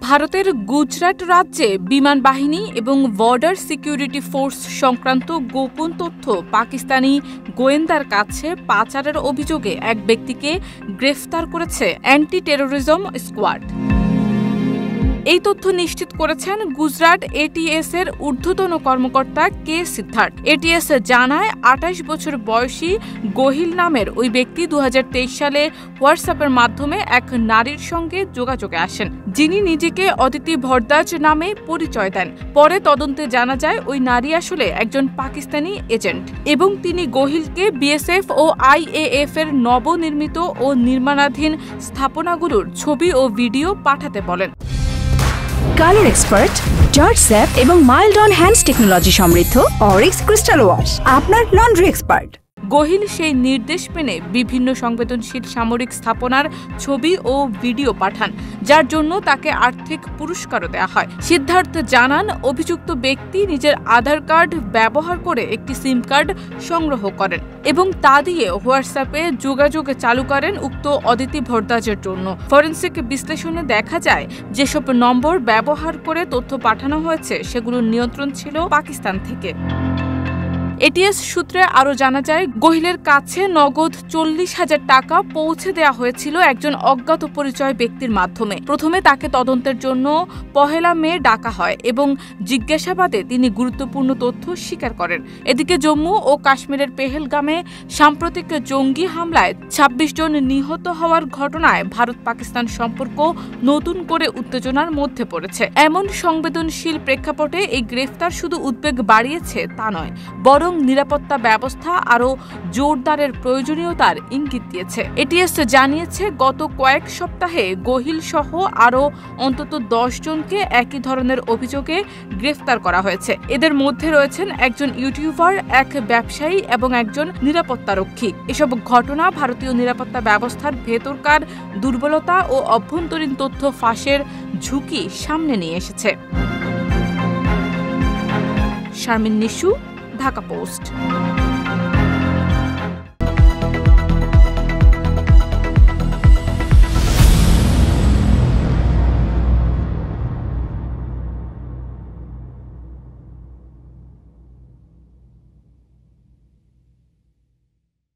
ভারতের গুজরাট রাজ্যে বিমান বাহিনী এবং বর্ডার সিকিউরিটি ফোর্স সংক্রান্ত গোপন তথ্য পাকিস্তানি গোয়েন্দার কাছে পাচারের অভিযোগে এক ব্যক্তিকে গ্রেফতার করেছে অ্যান্টি টেরোরিজম স্কোয়াড। এই তথ্য নিশ্চিত করেছেন গুজরাট এটিএস এর ঊর্ধ্বতন কর্মকর্তা কে সিদ্ধার্থ। এটিএস জানায় ২৮ বছর বয়সী গোহিল নামের ওই ব্যক্তি ২০২৩ সালে হোয়াটসঅ্যাপের মাধ্যমে এক নারীর সঙ্গে যোগাযোগে আসেন, যিনি নিজেকে অদিতি ভরদ্বাজ নামে পরিচয় দেন। পরে তদন্তে জানা যায় ওই নারী আসলে একজন পাকিস্তানি এজেন্ট এবং তিনি গোহিলকে বিএসএফ ও আইএএফ এর নবনির্মিত ও নির্মাণাধীন স্থাপনাগুলোর ছবি ও ভিডিও পাঠাতে বলেন। কালার এক্সপার্ট, জর্জ স্যাপ এবং মাইল্ড অন হ্যান্ডস টেকনোলজি সমৃদ্ধ অরিক্স ক্রিস্টাল ওয়াশ আপনার লন্ড্রি এক্সপার্ট। গোহিল সেই নির্দেশ মেনে বিভিন্ন সংবেদনশীল সামরিক স্থাপনার ছবি ও ভিডিও পাঠান, যার জন্য তাকে আর্থিক পুরস্কারও দেওয়া হয়। সিদ্ধার্থ জানান, অভিযুক্ত ব্যক্তি নিজের আধার কার্ড ব্যবহার করে একটি সিম কার্ড সংগ্রহ করেন এবং তা দিয়ে হোয়াটসঅ্যাপে যোগাযোগ চালু করেন উক্ত অদিতি ভরদ্বাজের জন্য। ফরেনসিক বিশ্লেষণে দেখা যায়, যেসব নম্বর ব্যবহার করে তথ্য পাঠানো হয়েছে সেগুলোর নিয়ন্ত্রণ ছিল পাকিস্তান থেকে। এটিএস সূত্রে আরও জানা যায়, গোহিলের কাছে নগদ ৪০,০০০ টাকা পৌঁছে দেওয়া হয়েছিল একজন অজ্ঞাত পরিচয় ব্যক্তির মাধ্যমে। প্রথমে তাকে তদন্তের জন্য ১ মে ডাকা হয় এবং জিজ্ঞাসাবাদে তিনি গুরুত্বপূর্ণ তথ্য স্বীকার করেন। এদিকে জম্মু ও কাশ্মীরের পেহেলগামে সাম্প্রতিক জঙ্গি হামলায় ২৬ জন নিহত হওয়ার ঘটনায় ভারত পাকিস্তান সম্পর্ক নতুন করে উত্তেজনার মধ্যে পড়েছে। এমন সংবেদনশীল প্রেক্ষাপটে এই গ্রেফতার শুধু উদ্বেগ বাড়িয়েছে তা নয়, বরং নিরাপত্তা ব্যবস্থা আরও জোরদারের প্রয়োজনীয়তার ইঙ্গিত দিয়েছে। এটিএস জানিয়েছে, গত কয়েক সপ্তাহে গোহিল সহ আরও অন্তত ১০ জনকে একই ধরনের অভিযোগে গ্রেফতার করা হয়েছে। এদের মধ্যে রয়েছেন একজন ইউটিউবার, এক ব্যবসায়ী এবং একজন নিরাপত্তারক্ষী। এসব ঘটনা ভারতীয় নিরাপত্তা ব্যবস্থার ভেতরকার দুর্বলতা ও অভ্যন্তরীণ তথ্য ফাঁসের ঝুঁকি সামনে নিয়ে এসেছে। শারমিন নিশু, ঢাকা পোস্ট।